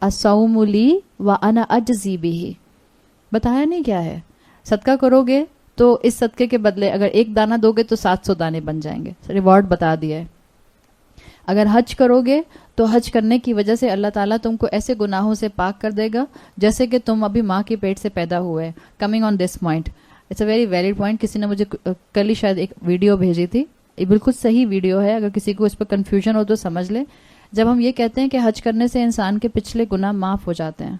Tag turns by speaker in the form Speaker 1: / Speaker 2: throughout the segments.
Speaker 1: الصوم لی وانا اجزی بہ. بتایا نہیں کیا ہے. صدقہ کرو گے تو اس صدقے کے بدلے اگر 1 دانہ دو گے تو 700 دانے بن جائیں گے. ریوارڈ بتا دیا ہے. اگر حج کرو گے تو حج کرنے کی وجہ سے اللہ تعالیٰ تم کو ایسے گناہوں سے پاک کر دے گا جیسے کہ تم ابھی ماں کے پیٹ سے پیدا ہوئے. Coming on this point, it's a very valid point. کسی نے مجھے کل ہی شاید ایک ویڈیو بھیجی تھی, یہ بالکل صحیح ویڈیو ہے. اگر کسی کو اس پہ کنفیوژن ہو تو سمجھ لے. جب ہم یہ کہتے ہیں کہ حج کرنے سے انسان کے پچھلے گناہ معاف ہو جاتے ہیں,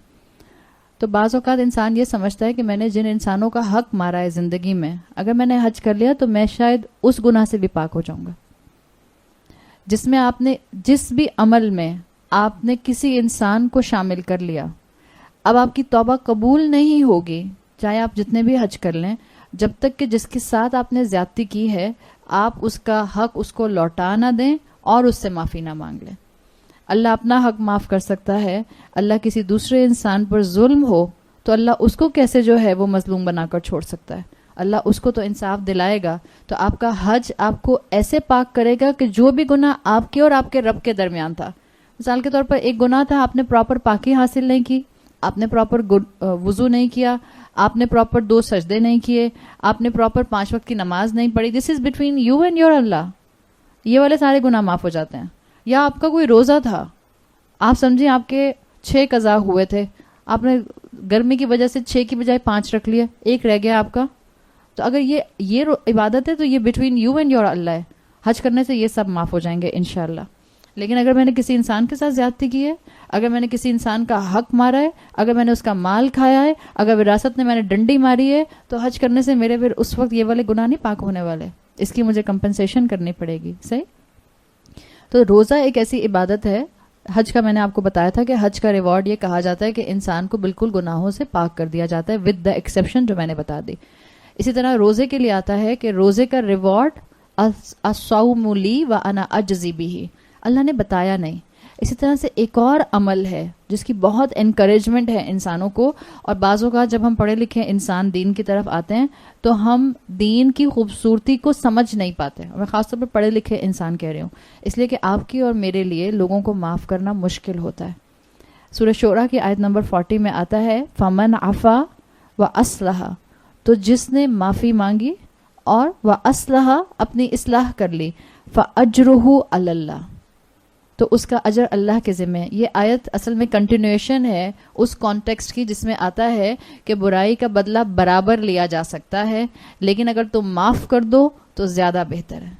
Speaker 1: تو بعض اوقات انسان یہ سمجھتا ہے کہ میں نے جن انسانوں کا حق مارا ہے زندگی میں, اگر میں نے حج کر لیا تو میں شاید اس گناہ سے بھی پاک ہو جاؤں گا. جس میں آپ نے جس بھی عمل میں آپ نے کسی انسان کو شامل کر لیا, اب آپ کی توبہ قبول نہیں ہوگی چاہے آپ جتنے بھی حج کر لیں, جب تک کہ جس کے ساتھ آپ نے زیادتی کی ہے آپ اس کا حق اس کو لوٹا نہ دیں اور اس سے معافی نہ مانگ لیں. اللہ اپنا حق معاف کر سکتا ہے. اللہ کسی دوسرے انسان پر ظلم ہو تو اللہ اس کو کیسے جو ہے وہ مظلوم بنا کر چھوڑ سکتا ہے. اللہ اس کو تو انصاف دلائے گا. تو آپ کا حج آپ کو ایسے پاک کرے گا کہ جو بھی گناہ آپ کے اور آپ کے رب کے درمیان تھا, مثال کے طور پر ایک گناہ تھا, آپ نے پراپر پاکی حاصل نہیں کی, آپ نے پراپر وضو نہیں کیا, آپ نے پراپر 2 سجدے نہیں کیے, آپ نے پراپر 5 وقت کی نماز نہیں پڑھی. دس is between you and your اللہ. یہ والے سارے گناہ معاف ہو جاتے ہیں. یا آپ کا کوئی روزہ تھا, آپ سمجھیں آپ کے 6 قضا ہوئے تھے, آپ نے گرمی کی وجہ سے 6 کی بجائے 5 رکھ لیے, 1 رہ گیا آپ کا. تو اگر یہ عبادت ہے تو یہ بٹوین یو اینڈ یور اللہ ہے. حج کرنے سے یہ سب معاف ہو جائیں گے انشاءاللہ. لیکن اگر میں نے کسی انسان کے ساتھ زیادتی کی ہے, اگر میں نے کسی انسان کا حق مارا ہے, اگر میں نے اس کا مال کھایا ہے, اگر وراثت میں نے ڈنڈی ماری ہے, تو حج کرنے سے میرے پھر اس وقت یہ والے گناہ نہیں پاک ہونے والے. اس کی مجھے کمپنسیشن کرنی پڑے گی. صحیح. تو روزہ ایک ایسی عبادت ہے. حج کا میں نے آپ کو بتایا تھا کہ حج کا ریوارڈ یہ کہا جاتا ہے کہ انسان کو بالکل گناہوں سے پاک کر دیا جاتا ہے, ود دا ایکسیپشن جو میں نے بتا دی. اسی طرح روزے کے لیے آتا ہے کہ روزے کا ریوارڈ الصوم لی وانا اجزی بہ, اللہ نے بتایا نہیں. اسی طرح سے ایک اور عمل ہے جس کی بہت انکریجمنٹ ہے انسانوں کو, اور بعضوں کا جب ہم پڑھے لکھے انسان دین کی طرف آتے ہیں تو ہم دین کی خوبصورتی کو سمجھ نہیں پاتے. میں خاص طور پر پڑھے لکھے انسان کہہ رہی ہوں, اس لیے کہ آپ کی اور میرے لیے لوگوں کو معاف کرنا مشکل ہوتا ہے. سورہ شورى کی آیت نمبر 40 میں آتا ہے فمن عفا واصلح, تو جس نے معافی مانگی اور واصلح اپنی اصلاح کر لی, فاجرہ علی اللہ, تو اس کا اجر اللہ کے ذمہ ہے. یہ آیت اصل میں کنٹینیوشن ہے اس کانٹیکسٹ کی جس میں آتا ہے کہ برائی کا بدلہ برابر لیا جا سکتا ہے, لیکن اگر تم معاف کر دو تو زیادہ بہتر ہے.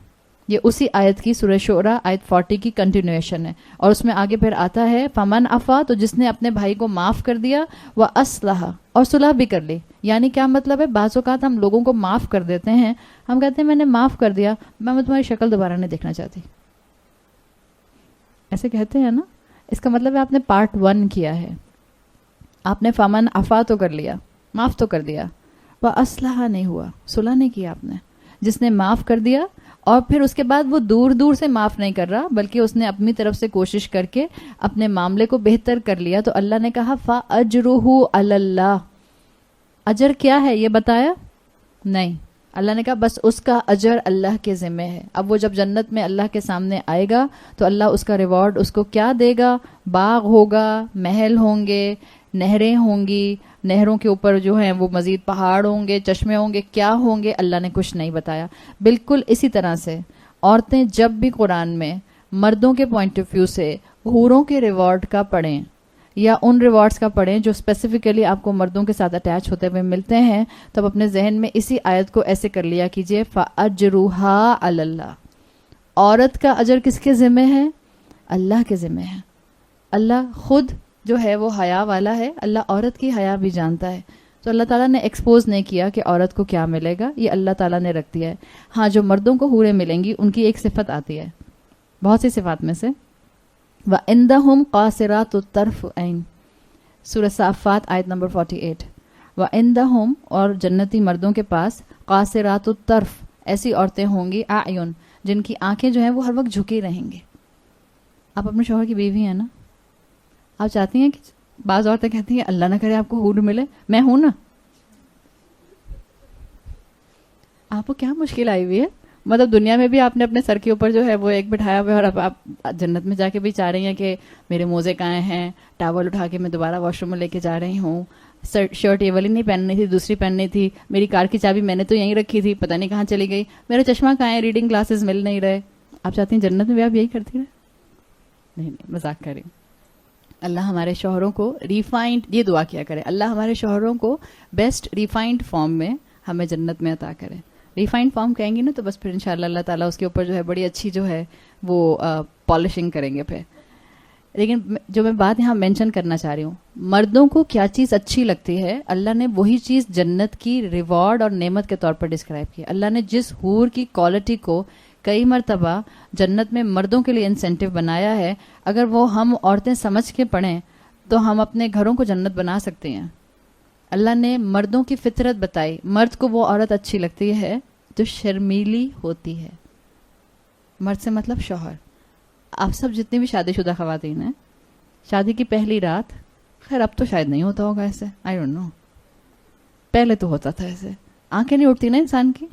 Speaker 1: یہ اسی آیت کی سورہ شعراء آیت 40 کی کنٹینیوشن ہے. اور اس میں آگے پھر آتا ہے فمن عفا, تو جس نے اپنے بھائی کو معاف کر دیا, واصلح, اور صلح بھی کر لی. یعنی کیا مطلب ہے, بعض اوقات ہم لوگوں کو معاف کر دیتے ہیں, ہم کہتے ہیں میں نے معاف کر دیا, میں تمہاری شکل دوبارہ نہیں دیکھنا چاہتی, ایسے کہتے ہیں نا. اس کا مطلب ہے آپ نے پارٹ 1 کیا ہے, آپ نے فمن عفا تو کر لیا, معاف تو کر دیا, واصلح نہیں ہوا, صلح نہیں کیا آپ نے. جس نے معاف کر دیا اور پھر اس کے بعد وہ دور دور سے معاف نہیں کر رہا, بلکہ اس نے اپنی طرف سے کوشش کر کے اپنے معاملے کو بہتر کر لیا, تو اللہ نے کہا فاجرہ علی اللہ. اجر کیا ہے یہ بتایا نہیں. اللہ نے کہا بس اس کا اجر اللہ کے ذمہ ہے. اب وہ جب جنت میں اللہ کے سامنے آئے گا تو اللہ اس کا ریوارڈ اس کو کیا دے گا, باغ ہوگا, محل ہوں گے, نہریں ہوں گی, نہروں کے اوپر جو ہیں وہ مزید پہاڑ ہوں گے, چشمے ہوں گے, کیا ہوں گے اللہ نے کچھ نہیں بتایا. بالکل اسی طرح سے عورتیں جب بھی قرآن میں مردوں کے پوائنٹ آف ویو سے حوروں کے ریوارڈ کا پڑھیں یا ان ریوارڈز کا پڑھیں جو اسپیسیفکلی آپ کو مردوں کے ساتھ اٹیچ ہوتے ہوئے ملتے ہیں, تب اپنے ذہن میں اسی آیت کو ایسے کر لیا کیجئے فَأَجْرُهَا عَلَى اللَّهِ. عورت کا اجر کس کے ذمہ ہے؟ اللہ کے ذمہ ہے. اللہ خود جو ہے وہ حیا والا ہے, اللہ عورت کی حیا بھی جانتا ہے. تو اللہ تعالیٰ نے ایکسپوز نہیں کیا کہ عورت کو کیا ملے گا, یہ اللہ تعالیٰ نے رکھ دیا ہے. ہاں جو مردوں کو حوریں ملیں گی ان کی ایک صفت آتی ہے, بہت سی صفات میں سے, وَعِنْدَهُمْ قَاصِرَاتُ الطَّرْفِ عَيْنٌ, سورہ صافات آیت نمبر 48. وَعِنْدَهُمْ, اور جنتی مردوں کے پاس, قاصرات الطرف, ایسی عورتیں ہوں گی, اعین, جن کی آنکھیں جو ہیں وہ ہر وقت جھکی رہیں گے. آپ اپنے شوہر کی بیوی ہیں نا, آپ چاہتی ہیں کہ بعض عورتیں کہتی ہیں اللہ نہ کرے آپ کو حور ملے, میں ہوں نا. آپ کو کیا مشکل آئی ہوئی ہے, مطلب دنیا میں بھی آپ نے اپنے سر کے اوپر جو ہے وہ ایک بٹھایا ہوا ہے، اور اب آپ جنت میں جا کے بھی چاہ رہی ہیں کہ میرے موزے کہاں ہیں، ٹاول اٹھا کے میں دوبارہ واش روم میں لے کے جا رہی ہوں، شرٹ یہ والی نہیں پہننی تھی، دوسری پہننی تھی، میری کار کی چابی میں نے تو یہیں رکھی تھی، پتہ نہیں کہاں چلی گئی، میرا چشمہ کہاں ہے، ریڈنگ گلاسز مل نہیں رہے. آپ چاہتی ہیں جنت میں بھی آپ یہی کرتی رہے؟ نہیں نہیں، مذاق کر رہی ہوں. اللہ ہمارے شوہروں کو ریفائنڈ، یہ دعا کیا کرے، اللہ ہمارے شوہروں کو بیسٹ ریفائنڈ فارم میں ہمیں جنت میں عطا کرے. ریفائنڈ فارم کہیں گی نا تو بس پھر انشاءاللہ اللہ تعالیٰ اس کے اوپر جو ہے بڑی اچھی جو ہے وہ پالشنگ کریں گے پھر. لیکن جو میں بات یہاں مینشن کرنا چاہ رہی ہوں، مردوں کو کیا چیز اچھی لگتی ہے، اللہ نے وہی چیز جنت کی ریوارڈ اور نعمت کے طور پر ڈسکرائب کی. اللہ نے جس حور کی کوالٹی کو کئی مرتبہ جنت میں مردوں کے لیے انسینٹیو بنایا ہے، اگر وہ ہم عورتیں سمجھ کے پڑھیں تو ہم اپنے گھروں کو جنت بنا سکتے ہیں. اللہ نے مردوں کی فطرت بتائی، مرد کو وہ عورت اچھی لگتی ہے جو شرمیلی ہوتی ہے. مرد سے مطلب شوہر. آپ سب جتنی بھی شادی شدہ خواتین ہیں، شادی کی پہلی رات، خیر اب تو شاید نہیں ہوتا ہوگا ایسے، آئی ڈونٹ نو، پہلے تو ہوتا تھا ایسے. آنکھیں نہیں اٹھتی نا انسان کی.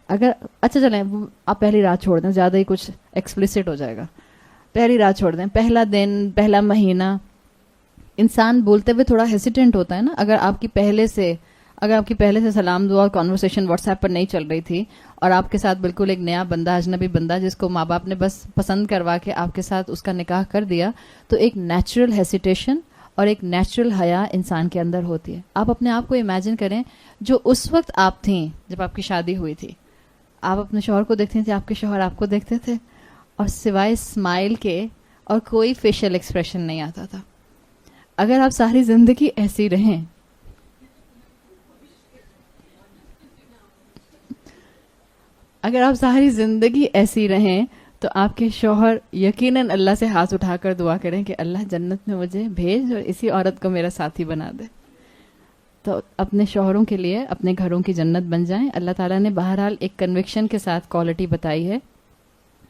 Speaker 1: اگر اچھا چلیں آپ پہلی رات چھوڑ دیں، زیادہ ہی کچھ ایکسپلیسٹ ہو جائے گا. پہلی رات چھوڑ دیں، پہلا دن، پہلا مہینہ، انسان بولتے ہوئے تھوڑا ہیسیٹنٹ ہوتا ہے نا. اگر آپ کی پہلے سے سلام دعا کانورسیشن واٹس ایپ پر نہیں چل رہی تھی اور آپ کے ساتھ بالکل ایک نیا بندہ، اجنبی بندہ جس کو ماں باپ نے بس پسند کروا کے آپ کے ساتھ اس کا نکاح کر دیا، تو ایک نیچرل ہیسیٹیشن اور ایک نیچرل حیا انسان کے اندر ہوتی ہے. آپ اپنے آپ کو امیجن کریں جو اس وقت آپ تھیں جب آپ کی شادی ہوئی تھی. آپ اپنے شوہر کو دیکھتے تھے، آپ کے شوہر آپ کو دیکھتے تھے، اور سوائے اسمائل کے اور کوئی فیشل ایکسپریشن نہیں آتا تھا. اگر آپ ساری زندگی ایسی رہیں، تو آپ کے شوہر یقیناً اللہ سے ہاتھ اٹھا کر دعا کریں کہ اللہ جنت میں مجھے بھیج اور اسی عورت کو میرا ساتھی بنا دے. تو اپنے شوہروں کے لیے اپنے گھروں کی جنت بن جائیں. اللہ تعالیٰ نے بہرحال ایک کنوکشن کے ساتھ کوالٹی بتائی ہے،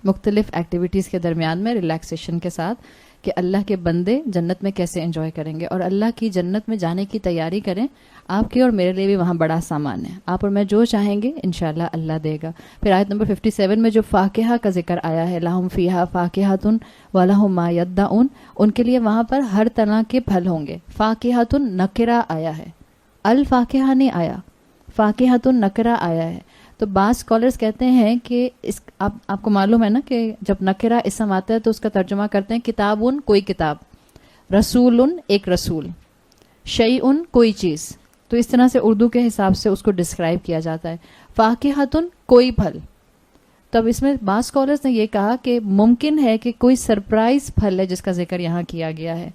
Speaker 1: مختلف ایکٹیویٹیز کے درمیان میں ریلیکسیشن کے ساتھ، کہ اللہ کے بندے جنت میں کیسے انجوائے کریں گے. اور اللہ کی جنت میں جانے کی تیاری کریں. آپ کے اور میرے لیے بھی وہاں بڑا سامان ہے. آپ اور میں جو چاہیں گے انشاءاللہ اللہ دے گا. پھر آیت نمبر 57 میں جو فاکہہ کا ذکر آیا ہے، لہم فیہا فاکہۃ ولہم ما یدعون، ان کے لیے وہاں پر ہر طرح کے پھل ہوں گے. فاکہۃ نکرہ آیا ہے، الفاکہہ نہیں آیا، فاکہۃ نکرہ آیا ہے. تو بعض اسکالرس کہتے ہیں کہ آپ کو معلوم ہے نا کہ جب نکرہ اسم آتا ہے تو اس کا ترجمہ کرتے ہیں کتابن کوئی کتاب، رسولن ایک رسول، شیئن کوئی چیز. تو اس طرح سے اردو کے حساب سے اس کو ڈسکرائب کیا جاتا ہے. فاکہۃن کوئی پھل. تب اس میں بعض اسکالرس نے یہ کہا کہ ممکن ہے کہ کوئی سرپرائز پھل ہے جس کا ذکر یہاں کیا گیا ہے،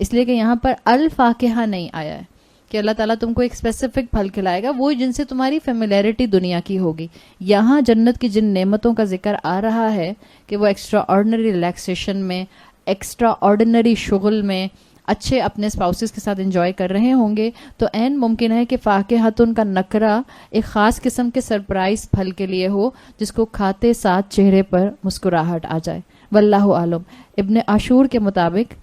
Speaker 1: اس لیے کہ یہاں پر الفاکہہ نہیں آیا ہے کہ اللہ تعالیٰ تم کو ایک اسپیسیفک پھل کھلائے گا، وہ جن سے تمہاری فیملیرٹی دنیا کی ہوگی. یہاں جنت کی جن نعمتوں کا ذکر آ رہا ہے کہ وہ ایکسٹرا آرڈنری ریلیکسیشن میں، ایکسٹرا آرڈنری شغل میں، اچھے اپنے اسپاؤسز کے ساتھ انجوائے کر رہے ہوں گے، تو عین ممکن ہے کہ فاکہۃن کا نکرہ ایک خاص قسم کے سرپرائز پھل کے لیے ہو جس کو کھاتے ساتھ چہرے پر مسکراہٹ آ جائے. واللہ عالم. ابن عاشور کے مطابق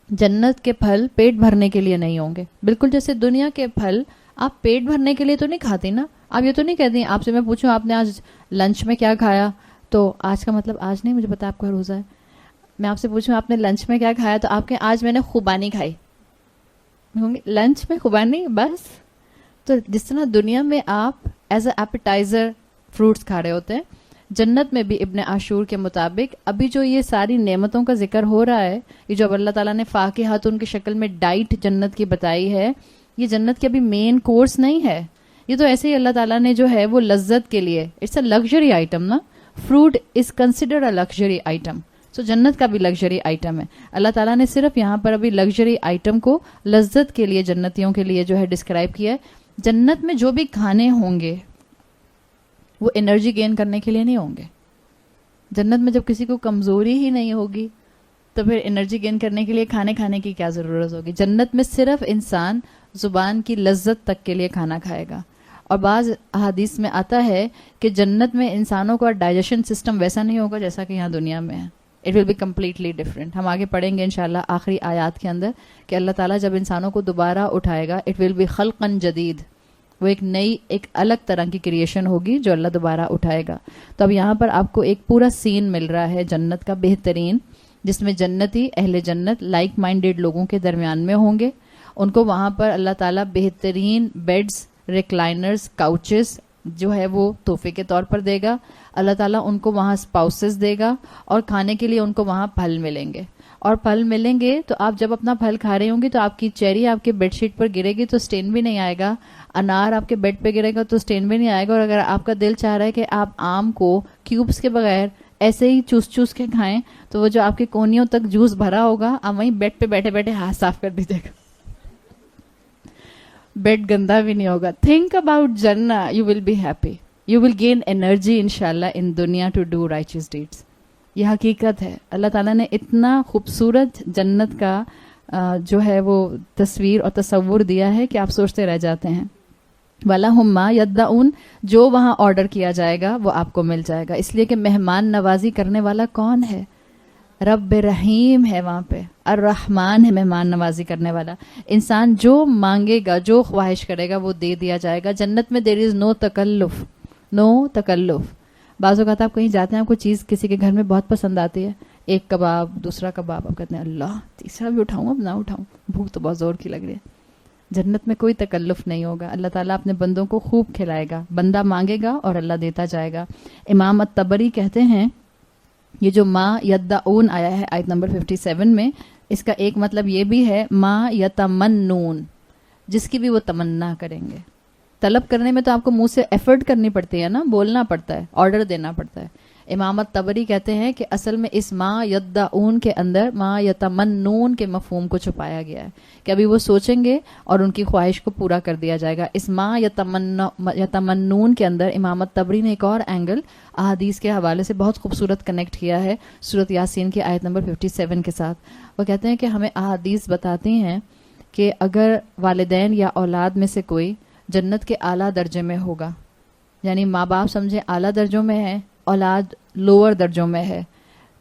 Speaker 1: جنت کے پھل پیٹ بھرنے کے لیے نہیں ہوں گے، بالکل جیسے دنیا کے پھل آپ پیٹ بھرنے کے لیے تو نہیں کھاتے نا. آپ یہ تو نہیں کہتے، آپ سے میں پوچھوں آپ نے آج لنچ میں کیا کھایا، تو آج کا مطلب آج نہیں، مجھے پتا آپ کا روزہ ہے. میں آپ سے پوچھوں آپ نے لنچ میں کیا کھایا، تو آپ کے آج میں نے خوبانی کھائی. لنچ میں خوبانی بس. تو جس طرح دنیا میں آپ ایز اے ایپیٹائزر فروٹس کھا رہے ہوتے ہیں، جنت میں بھی ابن عاشور کے مطابق ابھی جو یہ ساری نعمتوں کا ذکر ہو رہا ہے، یہ جو اللہ تعالیٰ نے فاکہۃ کی شکل میں ڈائٹ جنت کی بتائی ہے، یہ جنت کے ابھی مین کورس نہیں ہے. یہ تو ایسے ہی اللہ تعالیٰ نے جو ہے وہ لذت کے لیے، اٹس اے لگژری آئٹم نا. Fruit is considered a luxury item. سو جنت کا بھی لگژری آئٹم ہے. اللہ تعالیٰ نے صرف یہاں پر ابھی لگژری آئٹم کو لذت کے لیے جنتیوں کے لیے جو ہے ڈسکرائب کیا ہے. جنت میں جو بھی کھانے ہوں گے وہ انرجی گین کرنے کے لیے نہیں ہوں گے. جنت میں جب کسی کو کمزوری ہی نہیں ہوگی تو پھر انرجی گین کرنے کے لیے کھانے کی کیا ضرورت ہوگی. جنت میں صرف انسان زبان کی لذت تک کے لیے کھانا کھائے گا. اور بعض احادیث میں آتا ہے کہ جنت میں انسانوں کا ڈائجیشن سسٹم ویسا نہیں ہوگا جیسا کہ یہاں دنیا میں ہے. It will be completely different. ہم آگے پڑھیں گے انشاءاللہ آخری آیات کے اندر کہ اللہ تعالیٰ جب انسانوں کو دوبارہ اٹھائے گا، اٹ ول بی خلقا جدید. وہ ایک الگ طرح کی کریشن ہوگی جو اللہ دوبارہ اٹھائے گا. تو اب یہاں پر آپ کو ایک پورا سین مل رہا ہے جنت کا بہترین، جس میں جنتی اہل جنت لائک مائنڈیڈ لوگوں کے درمیان میں ہوں گے. ان کو وہاں پر اللہ تعالیٰ بہترین بیڈز، ریکلائنرز، کاؤچز جو ہے وہ تحفے کے طور پر دے گا. اللہ تعالیٰ ان کو وہاں اسپاؤسز دے گا، اور کھانے کے لیے ان کو وہاں پھل ملیں گے. اور پھل ملیں گے تو آپ جب اپنا پھل کھا رہے ہوں گے تو آپ کی چیری آپ کے بیڈ شیٹ پر گرے گی تو سٹین بھی نہیں آئے گا، انار آپ کے بیڈ پہ گرے گا تو سٹین بھی نہیں آئے گا. اور اگر آپ کا دل چاہ رہا ہے کہ آپ آم کو کیوبس کے بغیر ایسے ہی چوس چوس کے کھائیں تو وہ جو آپ کی کونیوں تک جوس بھرا ہوگا آپ وہیں بیڈ پہ بیٹھے بیٹھے ہاتھ صاف کر دیجیے گا، بیڈ گندا بھی نہیں ہوگا. تھنک اباؤٹ جنہ، you will be happy, you will gain energy انشاءاللہ ان دنیا ٹو ڈو رائچس ڈیڈس. یہ حقیقت ہے. اللہ تعالیٰ نے اتنا خوبصورت جنت کا جو ہے وہ تصویر اور تصور دیا ہے کہ آپ سوچتے رہ جاتے ہیں. وَلَهُمْ مَا يَدَّعُونَ، جو وہاں آرڈر کیا جائے گا وہ آپ کو مل جائے گا. اس لیے کہ مہمان نوازی کرنے والا کون ہے؟ رب رحیم ہے. وہاں پہ الرحمن ہے مہمان نوازی کرنے والا. انسان جو مانگے گا، جو خواہش کرے گا وہ دے دیا جائے گا. جنت میں دیر از نو تکلف، نو تکلف. بعض اوقات آپ کہیں جاتے ہیں، آپ کو چیز کسی کے گھر میں بہت پسند آتی ہے، ایک کباب، دوسرا کباب، آپ کہتے ہیں اللہ تیسرا بھی اٹھاؤں اب نہ اٹھاؤں، بھوک تو بہت زور کی لگ رہی ہے. جنت میں کوئی تکلف نہیں ہوگا. اللہ تعالیٰ اپنے بندوں کو خوب کھلائے گا. بندہ مانگے گا اور اللہ دیتا جائے گا. امام الطبری کہتے ہیں یہ جو ما یدعون آیا ہے آیت نمبر 57 میں، اس کا ایک مطلب یہ بھی ہے ما یتمنون، جس کی بھی وہ تمنا کریں گے. طلب کرنے میں تو آپ کو منہ سے ایفرٹ کرنی پڑتی ہے نا، بولنا پڑتا ہے، آرڈر دینا پڑتا ہے. امام الطبری کہتے ہیں کہ اصل میں اس ما یدعون کے اندر ما یتمنون کے مفہوم کو چھپایا گیا ہے کہ ابھی وہ سوچیں گے اور ان کی خواہش کو پورا کر دیا جائے گا. اس ما یتمنون کے اندر امام الطبری نے ایک اور اینگل احادیث کے حوالے سے بہت خوبصورت کنیکٹ کیا ہے سورۃ یاسین کی آیت نمبر 57 کے ساتھ. وہ کہتے ہیں کہ ہمیں احادیث بتاتی ہیں کہ اگر والدین یا اولاد میں سے کوئی جنت کے اعلیٰ درجے میں ہوگا، یعنی ماں باپ سمجھے اعلیٰ درجوں میں ہیں، اولاد لوور درجوں میں ہے،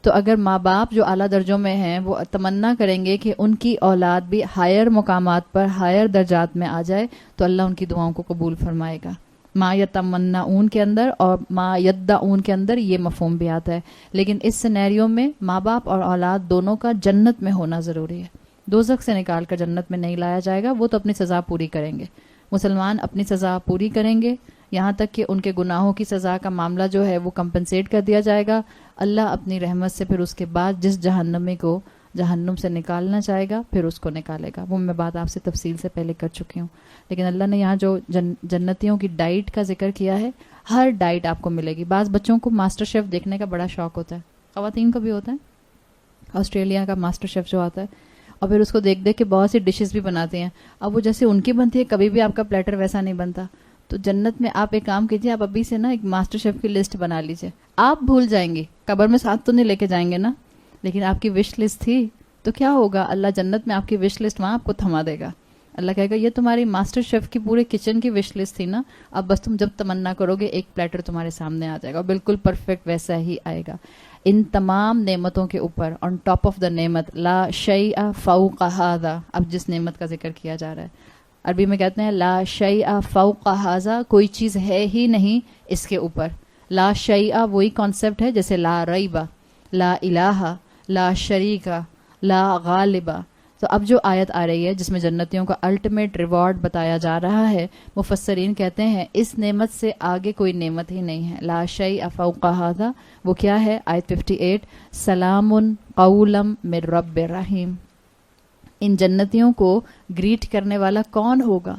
Speaker 1: تو اگر ماں باپ جو اعلیٰ درجوں میں ہیں وہ تمنا کریں گے کہ ان کی اولاد بھی ہائر مقامات پر، ہائر درجات میں آ جائے، تو اللہ ان کی دعاؤں کو قبول فرمائے گا. ما یتمنون کے اندر اور ما یدعون کے اندر یہ مفہوم بھی آتا ہے. لیکن اس سینیریو میں ماں باپ اور اولاد دونوں کا جنت میں ہونا ضروری ہے. دوزخ سے نکال کر جنت میں نہیں لایا جائے گا، وہ تو اپنی سزا پوری کریں گے. مسلمان اپنی سزا پوری کریں گے یہاں تک کہ ان کے گناہوں کی سزا کا معاملہ جو ہے وہ کمپنسیٹ کر دیا جائے گا. اللہ اپنی رحمت سے پھر اس کے بعد جس جہنمی کو جہنم سے نکالنا چاہے گا پھر اس کو نکالے گا. وہ میں بات آپ سے تفصیل سے پہلے کر چکی ہوں. لیکن اللہ نے یہاں جو جنتیوں کی ڈائٹ کا ذکر کیا ہے، ہر ڈائٹ آپ کو ملے گی. بعض بچوں کو ماسٹر شیف دیکھنے کا بڑا شوق ہوتا ہے، خواتین کو بھی ہوتا ہے. آسٹریلیا کا ماسٹر شیف جو آتا ہے اور پھر اس کو دیکھ دیکھ کے بہت سی ڈشز بھی بناتے ہیں. اب وہ جیسے ان کی بنتی ہے، کبھی بھی آپ کا پلیٹر ویسا نہیں بنتا. تو جنت میں آپ ایک کام کیجیے، آپ ابھی سے نا ایک ماسٹر شیف کی لسٹ بنا لیجیے. آپ بھول جائیں گے، قبر میں ساتھ تو نہیں لے کے جائیں گے نا، لیکن آپ کی وش لسٹ تھی تو کیا ہوگا، اللہ جنت میں آپ کی وش لسٹ وہاں آپ کو تھما دے گا. اللہ کہے گا یہ تمہاری ماسٹر شیف کی پورے کچن کی وش لسٹ تھی نا، اب بس تم جب تمنا کرو گے ایک پلیٹر تمہارے سامنے آ جائے گا، بالکل پرفیکٹ ویسا ہی آئے گا. ان تمام نعمتوں کے اوپر آن ٹاپ آف دا نعمت لا شیء فوق ھذا، اب جس نعمت کا ذکر کیا جا رہا ہے عربی میں کہتے ہیں لا شیء فوق ھذا، کوئی چیز ہے ہی نہیں اس کے اوپر. لا شیء وہی کانسیپٹ ہے جیسے لا ریب، لا الہ، لا شریک، لا غالب. تو اب جو آیت آ رہی ہے جس میں جنتیوں کا الٹیمیٹ ریوارڈ بتایا جا رہا ہے، مفسرین کہتے ہیں اس نعمت سے آگے کوئی نعمت ہی نہیں ہے. لا شیء فوق ھذا، وہ کیا ہے؟ آیت 58 سلام قولا من رب رحیم. ان جنتیوں کو گریٹ کرنے والا کون ہوگا؟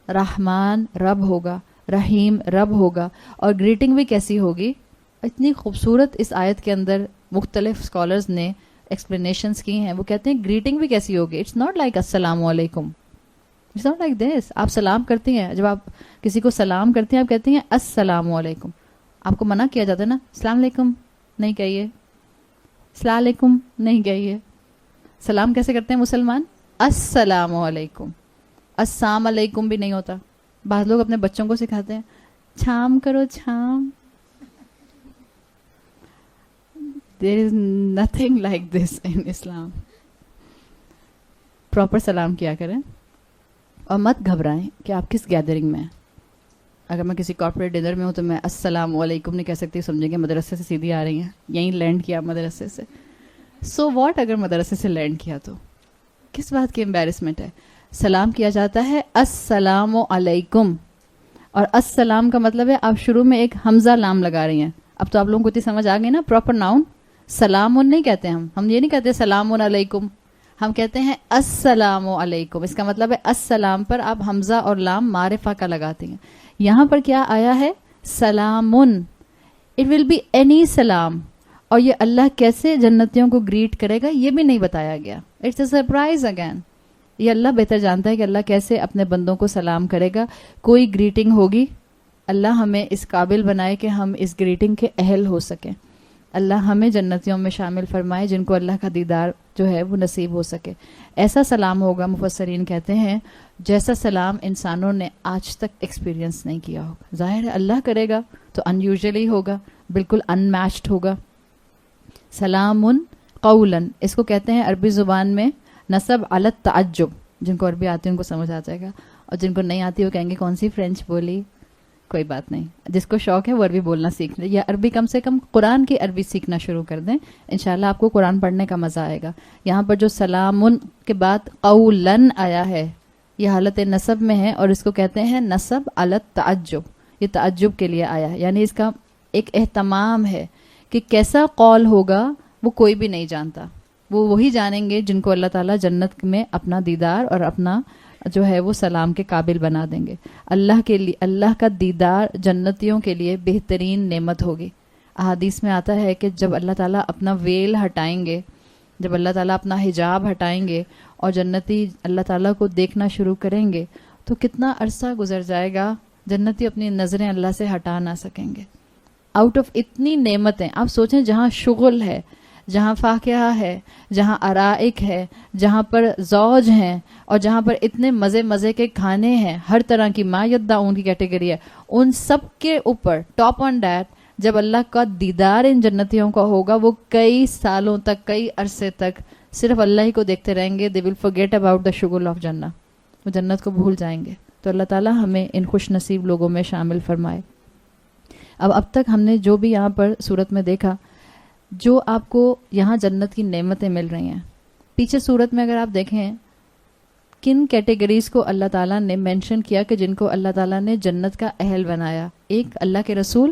Speaker 1: رحمان رب ہوگا، رحیم رب ہوگا. اور گریٹنگ بھی کیسی ہوگی؟ اتنی خوبصورت اس آیت کے اندر مختلف اسکالرز نے ایکسپلینیشنز کی ہیں. وہ کہتے ہیں گریٹنگ بھی کیسی ہوگی؟ اٹس ناٹ لائک السلام علیکم، اٹس ناٹ لائک دس. آپ سلام کرتی ہیں، جب آپ کسی کو سلام کرتی ہیں آپ کہتی ہیں السلام علیکم. آپ کو منع کیا جاتا ہے نا، السلام علیکم نہیں کہیے، السلام علیکم نہیں کہیے. سلام کیسے کرتے ہیں مسلمان؟ السلام علیکم. السلام علیکم بھی نہیں ہوتا. بعض لوگ اپنے بچوں کو سکھاتے ہیں چھام کرو چھام. There is nothing like this in Islam. Proper سلام کیا کریں اور مت گھبرائیں کہ آپ کس گیدرنگ میں ہیں. اگر میں کسی کارپوریٹ ڈنر میں ہوں تو میں السلام علیکم نہیں کہہ سکتی, سمجھیں گے مدرسے سے سیدھی آ رہی ہیں, یہیں لینڈ کیا مدرسے سے. سو واٹ اگر مدرسے سے لینڈ کیا تو کس بات کی امبیرسمنٹ ہے؟ سلام کیا جاتا ہے السلام علیکم, اور السلام کا مطلب ہے آپ شروع میں ایک حمزہ لام لگا رہی ہیں. اب تو آپ لوگوں کو اتنی سمجھ آ گئی نا, پراپر ناؤن سلام نہیں کہتے ہم یہ نہیں کہتے سلام علیکم, ہم کہتے ہیں السلام علیکم. اس کا مطلب ہے السلام پر آپ حمزہ اور لام معرفہ کا لگاتی ہیں. یہاں پر کیا آیا ہے؟ سلامن. اٹ ول بی اینی سلام. اور یہ اللہ کیسے جنتیوں کو گریٹ کرے گا یہ بھی نہیں بتایا گیا. It's a surprise again. یہ اللہ بہتر جانتا ہے کہ اللہ کیسے اپنے بندوں کو سلام کرے گا. کوئی گریٹنگ ہوگی, اللہ ہمیں اس قابل بنائے کہ ہم اس گریٹنگ کے اہل ہو سکیں. اللہ ہمیں جنتیوں میں شامل فرمائے جن کو اللہ کا دیدار جو ہے وہ نصیب ہو سکے. ایسا سلام ہوگا, مفسرین کہتے ہیں, جیسا سلام انسانوں نے آج تک ایکسپیرینس نہیں کیا ہوگا. ظاہر ہے اللہ کرے گا تو ان یوزلی ہوگا, بالکل ان میچڈ ہوگا. سلام قولاً, اس کو کہتے ہیں عربی زبان میں نصب علی التعجب. جن کو عربی آتی ہے ان کو سمجھ آ جائے گا, اور جن کو نہیں آتی وہ کہیں گے کون سی فرینچ بولی. کوئی بات نہیں, جس کو شوق ہے وہ عربی بولنا سیکھ لے, یا عربی کم سے کم قرآن کی عربی سیکھنا شروع کر دیں. انشاءاللہ آپ کو قرآن پڑھنے کا مزہ آئے گا. یہاں پر جو سلام کے بعد قولاً آیا ہے یہ حالت نصب میں ہے, اور اس کو کہتے ہیں نصب علی التعجب. یہ تعجب کے لیے آیا ہے, یعنی اس کا ایک اہتمام ہے کہ کیسا قول ہوگا وہ کوئی بھی نہیں جانتا. وہ وہی جانیں گے جن کو اللہ تعالیٰ جنت میں اپنا دیدار اور اپنا جو ہے وہ سلام کے قابل بنا دیں گے. اللہ کے لیے اللہ کا دیدار جنتیوں کے لیے بہترین نعمت ہوگی. احادیث میں آتا ہے کہ جب اللہ تعالیٰ اپنا ویل ہٹائیں گے, جب اللہ تعالیٰ اپنا حجاب ہٹائیں گے اور جنتی اللہ تعالیٰ کو دیکھنا شروع کریں گے تو کتنا عرصہ گزر جائے گا, جنتی اپنی نظریں اللہ سے ہٹا نہ سکیں گے. آؤٹ آف اتنی نعمتیں, آپ سوچیں جہاں شغل ہے, جہاں فاقہ ہے, جہاں ارائک ہے, جہاں پر زوج ہیں, اور جہاں پر اتنے مزے مزے کے کھانے ہیں, ہر طرح کی ما یدعون کی کیٹیگری ہے, ان سب کے اوپر ٹاپ آن دیٹ جب اللہ کا دیدار ان جنتیوں کا ہوگا وہ کئی سالوں تک, کئی عرصے تک صرف اللہ ہی کو دیکھتے رہیں گے. دے ول forget about the شغل آف جنہ, وہ جنت کو بھول جائیں گے. تو اللہ تعالیٰ ہمیں ان خوش نصیب لوگوں میں شامل فرمائے. اب تک ہم نے جو بھی یہاں پر صورت میں دیکھا, جو آپ کو یہاں جنت کی نعمتیں مل رہی ہیں, پیچھے صورت میں اگر آپ دیکھیں کن کیٹیگریز کو اللہ تعالیٰ نے مینشن کیا کہ جن کو اللہ تعالیٰ نے جنت کا اہل بنایا. ایک اللہ کے رسول,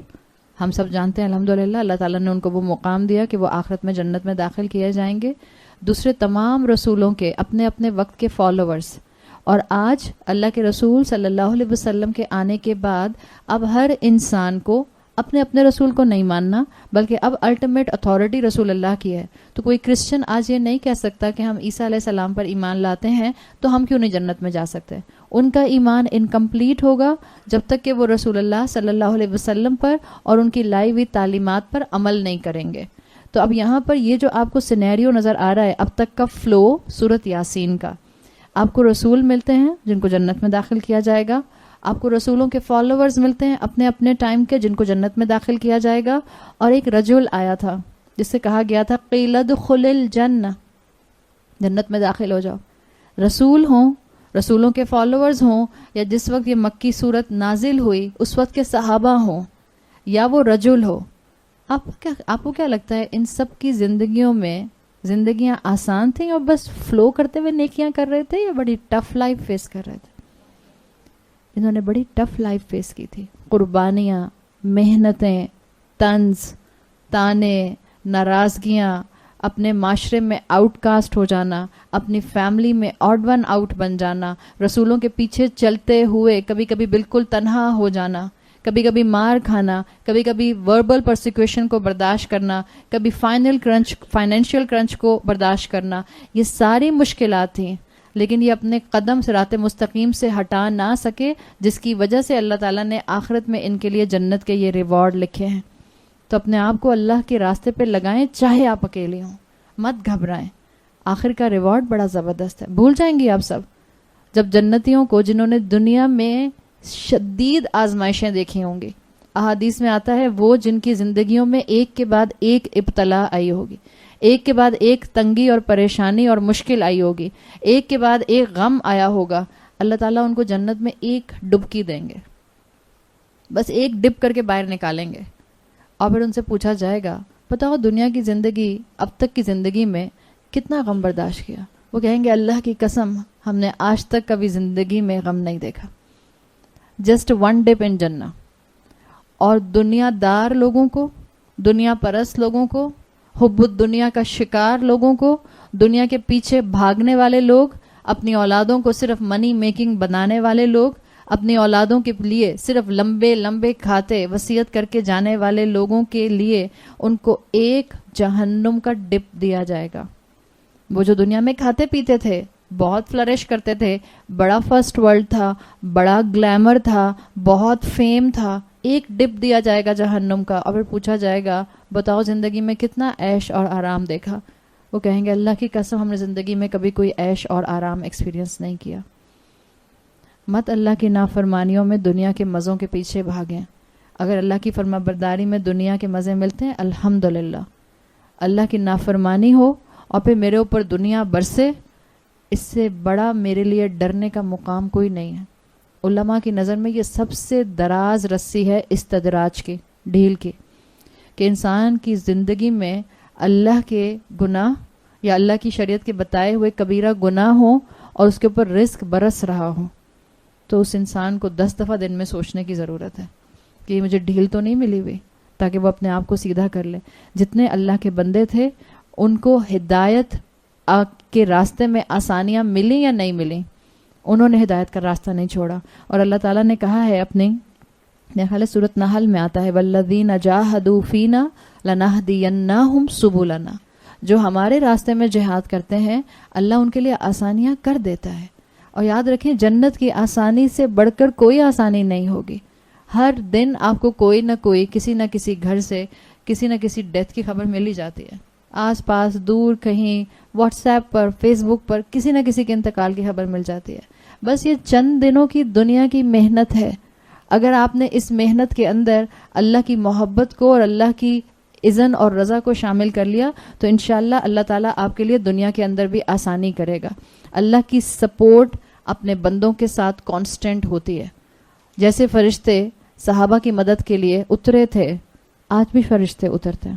Speaker 1: ہم سب جانتے ہیں الحمدللہ اللہ تعالیٰ نے ان کو وہ مقام دیا کہ وہ آخرت میں جنت میں داخل کیے جائیں گے. دوسرے تمام رسولوں کے اپنے اپنے وقت کے فالوورز, اور آج اللہ کے رسول صلی اللہ علیہ وسلم کے آنے کے بعد اب ہر انسان کو اپنے اپنے رسول کو نہیں ماننا, بلکہ اب الٹیمیٹ اتھارٹی رسول اللہ کی ہے. تو کوئی کرسچن آج یہ نہیں کہہ سکتا کہ ہم عیسیٰ علیہ السلام پر ایمان لاتے ہیں تو ہم کیوں نہیں جنت میں جا سکتے. ان کا ایمان انکمپلیٹ ہوگا جب تک کہ وہ رسول اللہ صلی اللہ علیہ وسلم پر اور ان کی لائی ہوئی تعلیمات پر عمل نہیں کریں گے. تو اب یہاں پر یہ جو آپ کو سینیریو نظر آ رہا ہے اب تک کا فلو سورت یاسین کا, آپ کو رسول ملتے ہیں جن کو جنت میں داخل کیا جائے گا, آپ کو رسولوں کے فالوورز ملتے ہیں اپنے اپنے ٹائم کے جن کو جنت میں داخل کیا جائے گا, اور ایک رجل آیا تھا جس سے کہا گیا تھا قیل ادخل الجنہ, جنت میں داخل ہو جاؤ. رسول ہوں, رسولوں کے فالوورز ہوں, یا جس وقت یہ مکی صورت نازل ہوئی اس وقت کے صحابہ ہوں, یا وہ رجل ہو, آپ کو کیا لگتا ہے ان سب کی زندگیوں میں زندگیاں آسان تھیں اور بس فلو کرتے ہوئے نیکیاں کر رہے تھے, یا بڑی ٹف لائف فیس کر رہے تھے؟ انہوں نے بڑی ٹف لائف فیس کی تھی. قربانیاں, محنتیں, طنز, تانے, ناراضگیاں, اپنے معاشرے میں آؤٹ کاسٹ ہو جانا, اپنی فیملی میں آڈ ون آؤٹ بن جانا, رسولوں کے پیچھے چلتے ہوئے کبھی کبھی بالکل تنہا ہو جانا, کبھی کبھی مار کھانا, کبھی کبھی وربل پرسیکیوشن کو برداشت کرنا, کبھی فائنینشیل کرنچ کو برداشت کرنا. یہ ساری مشکلات تھیں, لیکن یہ اپنے قدم صراط مستقیم سے ہٹا نہ سکے, جس کی وجہ سے اللہ تعالیٰ نے آخرت میں ان کے لیے جنت کے یہ ریوارڈ لکھے ہیں. تو اپنے آپ کو اللہ کے راستے پہ لگائیں, چاہے آپ اکیلے ہوں, مت گھبرائیں, آخر کا ریوارڈ بڑا زبردست ہے. بھول جائیں گے آپ سب جب جنتیوں کو جنہوں نے دنیا میں شدید آزمائشیں دیکھی ہوں گی. احادیث میں آتا ہے وہ جن کی زندگیوں میں ایک کے بعد ایک ابتلا آئی ہوگی, ایک کے بعد ایک تنگی اور پریشانی اور مشکل آئی ہوگی, ایک کے بعد ایک غم آیا ہوگا, اللہ تعالیٰ ان کو جنت میں ایک ڈبکی دیں گے. بس ایک ڈپ کر کے باہر نکالیں گے اور پھر ان سے پوچھا جائے گا بتاؤ دنیا کی زندگی اب تک کی زندگی میں کتنا غم برداشت کیا. وہ کہیں گے اللہ کی قسم ہم نے آج تک کبھی زندگی میں غم نہیں دیکھا. جسٹ ون ڈپ ان جنہ. اور دنیا دار لوگوں کو, دنیا پرست لوگوں کو, حب الدنیا کا شکار لوگوں کو, دنیا کے پیچھے بھاگنے والے لوگ, اپنی اولادوں کو صرف منی میکنگ بنانے والے لوگ, اپنی اولادوں کے لیے صرف لمبے لمبے کھاتے وصیت کر کے جانے والے لوگوں کے لیے ان کو ایک جہنم کا ڈپ دیا جائے گا. وہ جو دنیا میں کھاتے پیتے تھے, بہت فلرش کرتے تھے, بڑا فرسٹ ورلڈ تھا, بڑا گلیمر تھا, بہت فیم تھا, ایک ڈپ دیا جائے گا جہنم کا اور پھر پوچھا جائے گا بتاؤ زندگی میں کتنا عیش اور آرام دیکھا. وہ کہیں گے اللہ کی قسم ہم نے زندگی میں کبھی کوئی عیش اور آرام ایکسپیرینس نہیں کیا. مت اللہ کی نافرمانیوں میں دنیا کے مزوں کے پیچھے بھاگیں. اگر اللہ کی فرما برداری میں دنیا کے مزے ملتے ہیں الحمدللہ. اللہ کی نافرمانی ہو اور پھر میرے اوپر دنیا برسے, اس سے بڑا میرے لیے ڈرنے کا مقام کوئی نہیں ہے. علماء کی نظر میں یہ سب سے دراز رسی ہے استدراج کی, ڈھیل کی, کہ انسان کی زندگی میں اللہ کے گناہ یا اللہ کی شریعت کے بتائے ہوئے کبیرہ گناہ ہوں اور اس کے اوپر رزق برس رہا ہو, تو اس انسان کو 10 دفعہ دن میں سوچنے کی ضرورت ہے کہ یہ مجھے ڈھیل تو نہیں ملی ہوئی, تاکہ وہ اپنے آپ کو سیدھا کر لے. جتنے اللہ کے بندے تھے ان کو ہدایت کے راستے میں آسانیاں ملی یا نہیں ملی, انہوں نے ہدایت کا راستہ نہیں چھوڑا. اور اللہ تعالیٰ نے کہا ہے اپنی, میرے خیال ہے سورۃ نحل میں آتا ہے, والذین جاہدوا فینا لنہدینہم سبلنا. جو ہمارے راستے میں جہاد کرتے ہیں اللہ ان کے لیے آسانیاں کر دیتا ہے. اور یاد رکھیں جنت کی آسانی سے بڑھ کر کوئی آسانی نہیں ہوگی. ہر دن آپ کو کوئی نہ کوئی کسی نہ کسی گھر سے کسی نہ کسی ڈیتھ کی خبر مل ہی جاتی ہے. آس پاس دور کہیں واٹس ایپ پر, فیس بک پر کسی نہ کسی کے انتقال کی خبر مل جاتی ہے. بس یہ چند دنوں کی دنیا کی محنت ہے. اگر آپ نے اس محنت کے اندر اللہ کی محبت کو اور اللہ کی اذن اور رضا کو شامل کر لیا تو انشاءاللہ اللہ تعالیٰ آپ کے لیے دنیا کے اندر بھی آسانی کرے گا. اللہ کی سپورٹ اپنے بندوں کے ساتھ کانسٹنٹ ہوتی ہے. جیسے فرشتے صحابہ کی مدد کے لیے اترے تھے, آج بھی فرشتے اترتے ہیں.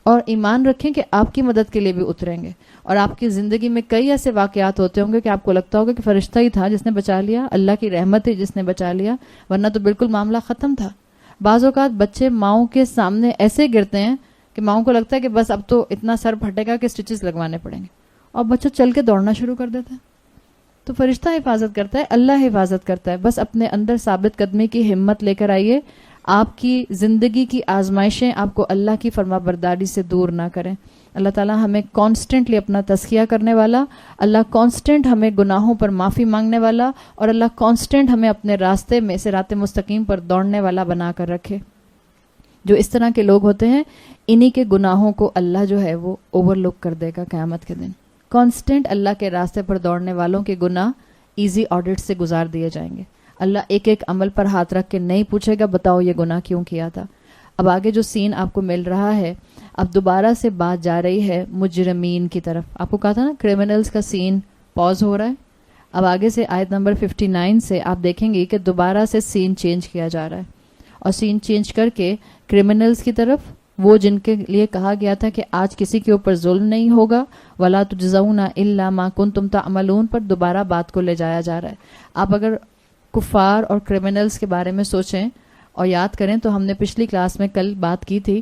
Speaker 1: اور ایمان رکھیں کہ آپ کی مدد کے لیے بھی اتریں گے. اور آپ کی زندگی میں کئی ایسے واقعات ہوتے ہوں گے کہ آپ کو لگتا ہوگا کہ فرشتہ ہی تھا جس نے بچا لیا, اللہ کی رحمت ہی جس نے بچا لیا, ورنہ تو بالکل معاملہ ختم تھا. بعض اوقات بچے ماؤں کے سامنے ایسے گرتے ہیں کہ ماؤں کو لگتا ہے کہ بس اب تو اتنا سر پھٹے گا کہ سٹچز لگوانے پڑیں گے, اور بچہ چل کے دوڑنا شروع کر دیتا ہے. تو فرشتہ حفاظت کرتا ہے, اللہ حفاظت کرتا ہے. بس اپنے اندر ثابت قدمی کی ہمت لے کر آئیے. آپ کی زندگی کی آزمائشیں آپ کو اللہ کی فرما برداری سے دور نہ کریں. اللہ تعالیٰ ہمیں کانسٹنٹلی اپنا تزکیہ کرنے والا, اللہ کانسٹنٹ ہمیں گناہوں پر معافی مانگنے والا, اور اللہ کانسٹنٹ ہمیں اپنے راستے میں صراط مستقیم پر دوڑنے والا بنا کر رکھے. جو اس طرح کے لوگ ہوتے ہیں انہی کے گناہوں کو اللہ جو ہے وہ اوور لک کر دے گا قیامت کے دن. کانسٹنٹ اللہ کے راستے پر دوڑنے والوں کے گناہ ایزی آڈٹ سے گزار دیے جائیں گے. اللہ ایک ایک عمل پر ہاتھ رکھ کے نہیں پوچھے گا بتاؤ یہ گناہ کیوں کیا تھا. اب آگے جو سین آپ کو مل رہا ہے, اب دوبارہ سے بات جا رہی ہے مجرمین کی طرف. آپ کو کہا تھا نا کرمنلز کا سین پاز ہو رہا ہے. اب آگے سے آیت نمبر 59 سے آپ دیکھیں گے کہ دوبارہ سے سین چینج کیا جا رہا ہے, اور سین چینج کر کے کرمنلز کی طرف, وہ جن کے لیے کہا گیا تھا کہ آج کسی کے اوپر ظلم نہیں ہوگا, ولا تجزون الا ما کنتم تعملون, پر دوبارہ بات کو لے جایا جا رہا ہے. آپ اگر کفار اور کرمنلز کے بارے میں سوچیں اور یاد کریں تو ہم نے پچھلی کلاس میں کل بات کی تھی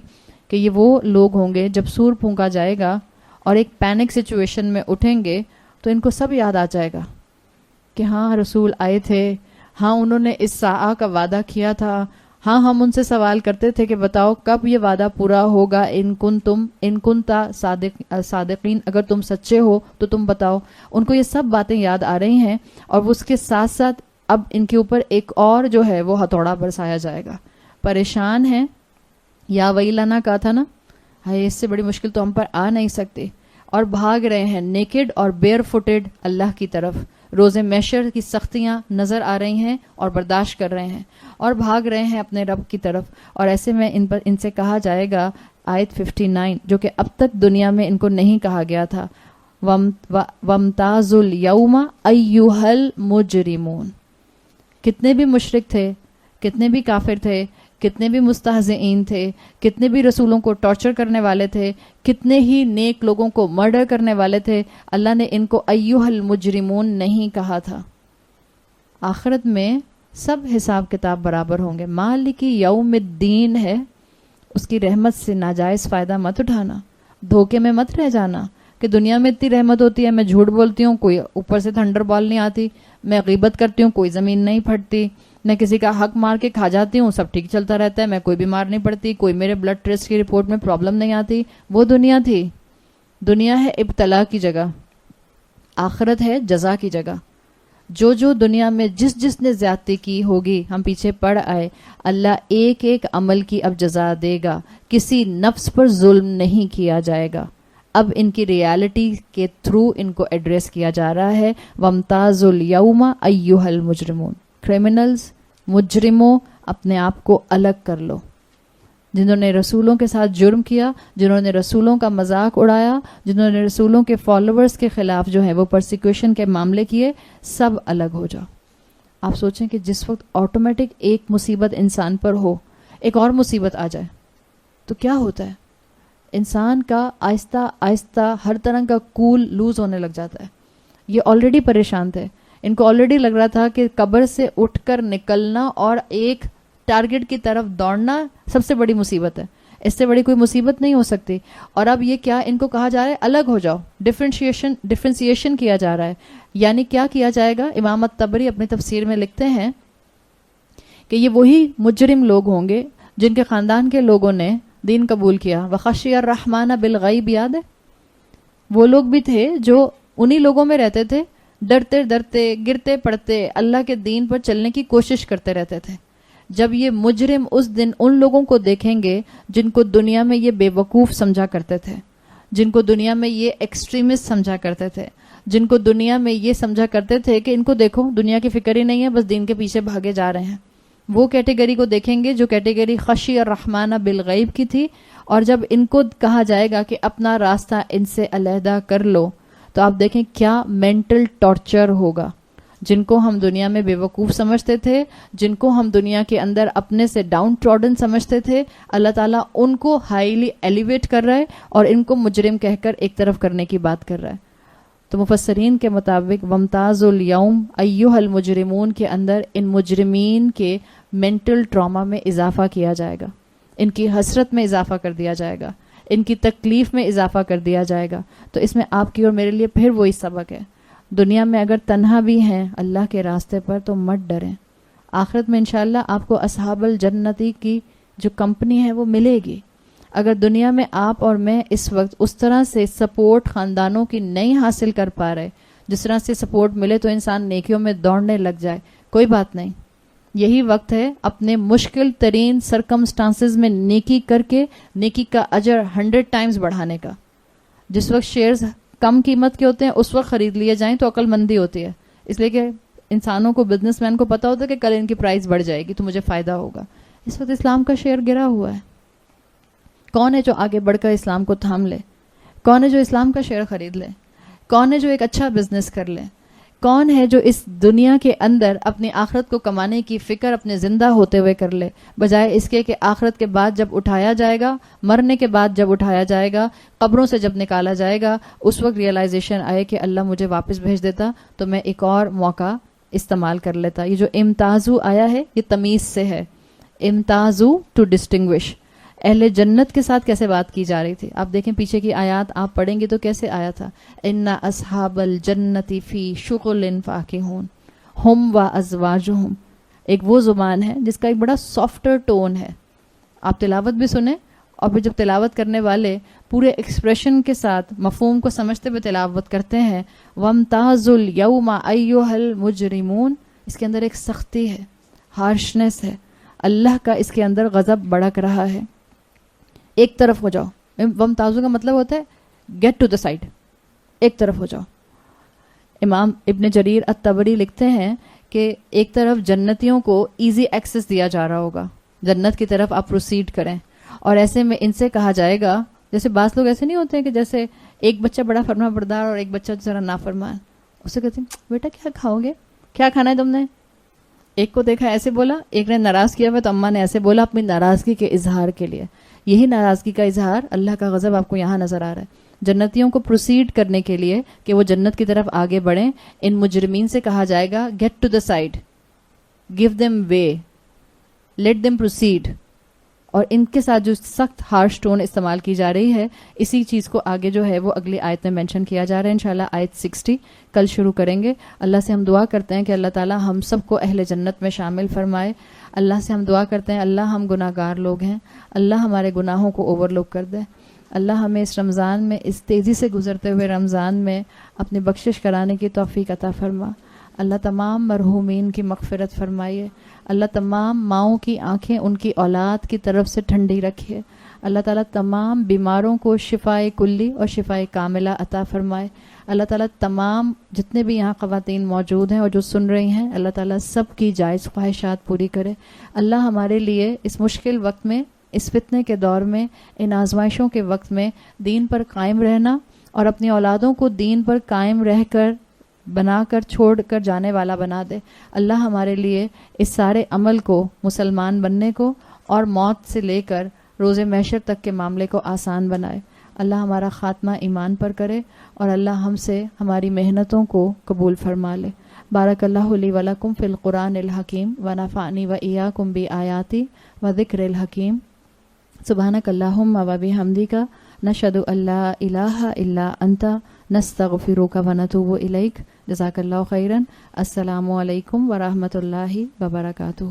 Speaker 1: کہ یہ وہ لوگ ہوں گے جب سور پھونکا جائے گا اور ایک پینک سچویشن میں اٹھیں گے تو ان کو سب یاد آ جائے گا کہ ہاں رسول آئے تھے, ہاں انہوں نے اس ساعہ کا وعدہ کیا تھا, ہاں ہم ان سے سوال کرتے تھے کہ بتاؤ کب یہ وعدہ پورا ہوگا, ان کنتا صادقین, اگر تم سچے ہو تو تم بتاؤ. ان کو یہ سب باتیں یاد آ رہی ہیں, اور اس کے ساتھ ساتھ اب ان کے اوپر ایک اور جو ہے وہ ہتھوڑا برسایا جائے گا. پریشان ہیں, یا ویلنا کہا تھا نا, ہائے اس سے بڑی مشکل تو ہم پر آ نہیں سکتی, اور بھاگ رہے ہیں نیکڈ اور بیئر فوٹڈ اللہ کی طرف. روز محشر کی سختیاں نظر آ رہی ہیں اور برداشت کر رہے ہیں, اور بھاگ رہے ہیں اپنے رب کی طرف. اور ایسے میں ان سے کہا جائے گا آیت 59 جو کہ اب تک دنیا میں ان کو نہیں کہا گیا تھا, وَامْتَازُوا الْيَوْمَ أَيُّهَا الْمُجْرِمُونَ. کتنے بھی مشرک تھے, کتنے بھی کافر تھے, کتنے بھی مستہزئین تھے, کتنے بھی رسولوں کو ٹارچر کرنے والے تھے, کتنے ہی نیک لوگوں کو مرڈر کرنے والے تھے, اللہ نے ان کو ایھا المجرمون نہیں کہا تھا. آخرت میں سب حساب کتاب برابر ہوں گے. مالک یوم الدین ہے, اس کی رحمت سے ناجائز فائدہ مت اٹھانا, دھوکے میں مت رہ جانا کہ دنیا میں اتنی رحمت ہوتی ہے, میں جھوٹ بولتی ہوں کوئی اوپر سے تھنڈر بال نہیں آتی, میں غیبت کرتی ہوں کوئی زمین نہیں پھٹتی, میں کسی کا حق مار کے کھا جاتی ہوں سب ٹھیک چلتا رہتا ہے, میں کوئی بیمار نہیں پڑتی, کوئی میرے بلڈ ٹیسٹ کی رپورٹ میں پرابلم نہیں آتی. وہ دنیا تھی. دنیا ہے ابتلا کی جگہ, آخرت ہے جزا کی جگہ. جو دنیا میں جس نے زیادتی کی ہوگی, ہم پیچھے پڑ آئے, اللہ ایک ایک عمل کی اب جزا دے گا. کسی نفس پر ظلم نہیں کیا جائے گا. اب ان کی ریالٹی کے تھرو ان کو ایڈریس کیا جا رہا ہے. وامتاز الیوم ایھا المجرمون. کرمنلز, مجرموں, اپنے آپ کو الگ کر لو. جنہوں نے رسولوں کے ساتھ جرم کیا, جنہوں نے رسولوں کا مذاق اڑایا, جنہوں نے رسولوں کے فالوورز کے خلاف جو ہے وہ پرسیکیوشن کے معاملے کیے, سب الگ ہو جاؤ. آپ سوچیں کہ جس وقت آٹومیٹک ایک مصیبت انسان پر ہو, ایک اور مصیبت آ جائے تو کیا ہوتا ہے؟ انسان کا آہستہ آہستہ ہر طرح کا کول لوز ہونے لگ جاتا ہے. یہ آلریڈی پریشان تھے, ان کو آلریڈی لگ رہا تھا کہ قبر سے اٹھ کر نکلنا اور ایک ٹارگٹ کی طرف دوڑنا سب سے بڑی مصیبت ہے, اس سے بڑی کوئی مصیبت نہیں ہو سکتی. اور اب یہ کیا ان کو کہا جا رہا ہے, الگ ہو جاؤ. ڈفرینسیشن کیا جا رہا ہے. یعنی کیا کیا جائے گا؟ امام الطبری اپنی تفسیر میں لکھتے ہیں کہ یہ وہی مجرم لوگ ہوں گے جن کے خاندان کے لوگوں نے دین قبول کیا. وخشی الرحمن بالغیب, یاد ہے وہ لوگ بھی تھے جو انہی لوگوں میں رہتے تھے, ڈرتے ڈرتے گرتے پڑتے اللہ کے دین پر چلنے کی کوشش کرتے رہتے تھے. جب یہ مجرم اس دن ان لوگوں کو دیکھیں گے جن کو دنیا میں یہ بے وقوف سمجھا کرتے تھے, جن کو دنیا میں یہ ایکسٹریمسٹ سمجھا کرتے تھے, جن کو دنیا میں یہ سمجھا کرتے تھے کہ ان کو دیکھو دنیا کی فکر ہی نہیں ہے, بس دین کے پیچھے بھاگے جا رہے ہیں, وہ کیٹیگری کو دیکھیں گے جو کیٹیگری خشی الرحمن بالغیب کی تھی. اور جب ان کو کہا جائے گا کہ اپنا راستہ ان سے علیحدہ کر لو, تو آپ دیکھیں کیا مینٹل ٹارچر ہوگا. جن کو ہم دنیا میں بے وقوف سمجھتے تھے, جن کو ہم دنیا کے اندر اپنے سے ڈاؤن ٹراڈن سمجھتے تھے, اللہ تعالیٰ ان کو ہائیلی ایلیویٹ کر رہا ہے اور ان کو مجرم کہہ کر ایک طرف کرنے کی بات کر رہا ہے. تو مفسرین کے مطابق وامتاز الیوم ایھا المجرمون کے اندر ان مجرمین کے مینٹل ٹراما میں اضافہ کیا جائے گا, ان کی حسرت میں اضافہ کر دیا جائے گا, ان کی تکلیف میں اضافہ کر دیا جائے گا. تو اس میں آپ کی اور میرے لیے پھر وہی سبق ہے, دنیا میں اگر تنہا بھی ہیں اللہ کے راستے پر تو مت ڈریں. آخرت میں انشاءاللہ آپ کو اصحاب الجنتی کی جو کمپنی ہے وہ ملے گی. اگر دنیا میں آپ اور میں اس وقت اس طرح سے سپورٹ خاندانوں کی نہیں حاصل کر پا رہے, جس طرح سے سپورٹ ملے تو انسان نیکیوں میں دوڑنے لگ جائے, کوئی بات نہیں. یہی وقت ہے اپنے مشکل ترین سرکمسٹانسز میں نیکی کر کے نیکی کا اجر 100 ٹائمز بڑھانے کا. جس وقت شیئرز کم قیمت کے ہوتے ہیں اس وقت خرید لیے جائیں تو عقل مندی ہوتی ہے, اس لیے کہ انسانوں کو, بزنس مین کو پتا ہوتا ہے کہ کل ان کی پرائز بڑھ جائے گی تو مجھے فائدہ ہوگا. اس وقت اسلام کا شیئر گرا ہوا ہے. کون ہے جو آگے بڑھ کر اسلام کو تھام لے؟ کون ہے جو اسلام کا شیئر خرید لے؟ کون ہے جو ایک اچھا بزنس کر لے؟ کون ہے جو اس دنیا کے اندر اپنی آخرت کو کمانے کی فکر اپنے زندہ ہوتے ہوئے کر لے, بجائے اس کے کہ آخرت کے بعد جب اٹھایا جائے گا, مرنے کے بعد جب اٹھایا جائے گا, قبروں سے جب نکالا جائے گا, اس وقت ریئلائزیشن آئے کہ اللہ مجھے واپس بھیج دیتا تو میں ایک اور موقع استعمال کر لیتا. یہ جو امتازو آیا ہے یہ تمیز سے ہے, امتازو ٹو ڈسٹنگوش. اہل جنت کے ساتھ کیسے بات کی جا رہی تھی آپ دیکھیں, پیچھے کی آیات آپ پڑھیں گے تو کیسے آیا تھا, ان اصحاب الجنت فی شغل فاکہون ہم و ازواجہم. ایک وہ زبان ہے جس کا ایک بڑا سافٹر ٹون ہے, آپ تلاوت بھی سنیں اور پھر جب تلاوت کرنے والے پورے ایکسپریشن کے ساتھ مفہوم کو سمجھتے ہوئے تلاوت کرتے ہیں, وامتاز الیوم ایھا المجرمون, اس کے اندر ایک سختی ہے, ہارشنس ہے, اللہ کا اس کے اندر غضب بڑک رہا ہے. ایک طرف ہو جاؤ. وامتازو کا مطلب ہوتا ہے گیٹ ٹو دا سائڈ, ایک طرف ہو جاؤ. امام ابن جریر الطبری لکھتے ہیں کہ ایک طرف جنتیوں کو ایزی ایکسس دیا جا رہا ہوگا, جنت کی طرف آپ پروسیڈ کریں, اور ایسے میں ان سے کہا جائے گا, جیسے بعض لوگ ایسے نہیں ہوتے ہیں کہ جیسے ایک بچہ بڑا فرما بردار اور ایک بچہ ذرا نافرمان, اسے کہتے ہیں بیٹا کیا کھاؤ گے, کیا کھانا ہے تم نے, ایک کو دیکھا ایسے بولا, ایک نے ناراض کیا ہوا تو اماں نے ایسے بولا اپنی ناراضگی کے اظہار کے لیے. یہی ناراضگی کا اظہار, اللہ کا غضب آپ کو یہاں نظر آ رہا ہے. جنتیوں کو پروسیڈ کرنے کے لیے کہ وہ جنت کی طرف آگے بڑھیں, ان مجرمین سے کہا جائے گا get to the side, give them way, let them proceed. اور ان کے ساتھ جو سخت ہارش ٹون استعمال کی جا رہی ہے, اسی چیز کو آگے جو ہے وہ اگلی آیت میں مینشن کیا جا رہا ہے. انشاءاللہ آیت 60 کل شروع کریں گے. اللہ سے ہم دعا کرتے ہیں کہ اللہ تعالی ہم سب کو اہل جنت میں شامل فرمائے. اللہ سے ہم دعا کرتے ہیں اللہ ہم گناہ گار لوگ ہیں, اللہ ہمارے گناہوں کو اوور لک کر دے. اللہ ہمیں اس رمضان میں, اس تیزی سے گزرتے ہوئے رمضان میں اپنی بخشش کرانے کی توفیق عطا فرما. اللہ تمام مرحومین کی مغفرت فرمائیے. اللہ تمام ماؤں کی آنکھیں ان کی اولاد کی طرف سے ٹھنڈی رکھیے. اللہ تعالیٰ تمام بیماروں کو شفائے کلی اور شفائے کاملہ عطا فرمائے. اللہ تعالیٰ تمام جتنے بھی یہاں خواتین موجود ہیں اور جو سن رہی ہیں, اللہ تعالیٰ سب کی جائز خواہشات پوری کرے. اللہ ہمارے لیے اس مشکل وقت میں, اس فتنے کے دور میں, ان آزمائشوں کے وقت میں دین پر قائم رہنا اور اپنی اولادوں کو دین پر قائم رہ کر بنا کر چھوڑ کر جانے والا بنا دے. اللہ ہمارے لیے اس سارے عمل کو, مسلمان بننے کو اور موت سے لے کر روز محشر تک کے معاملے کو آسان بنائے. اللہ ہمارا خاتمہ ایمان پر کرے اور اللہ ہم سے ہماری محنتوں کو قبول فرما لے. بارک اللہ لی ولکم فی القرآن الحکیم ونفعنی وإیاکم بآیاتی وذکر الحکیم. سبحانک اللہم وبحمدک نشہد ان لا الہ الا انت نستغفرک ونتوب الیک. جزاک اللہ خیرا. السلام علیکم ورحمۃ اللہ وبرکاتہ.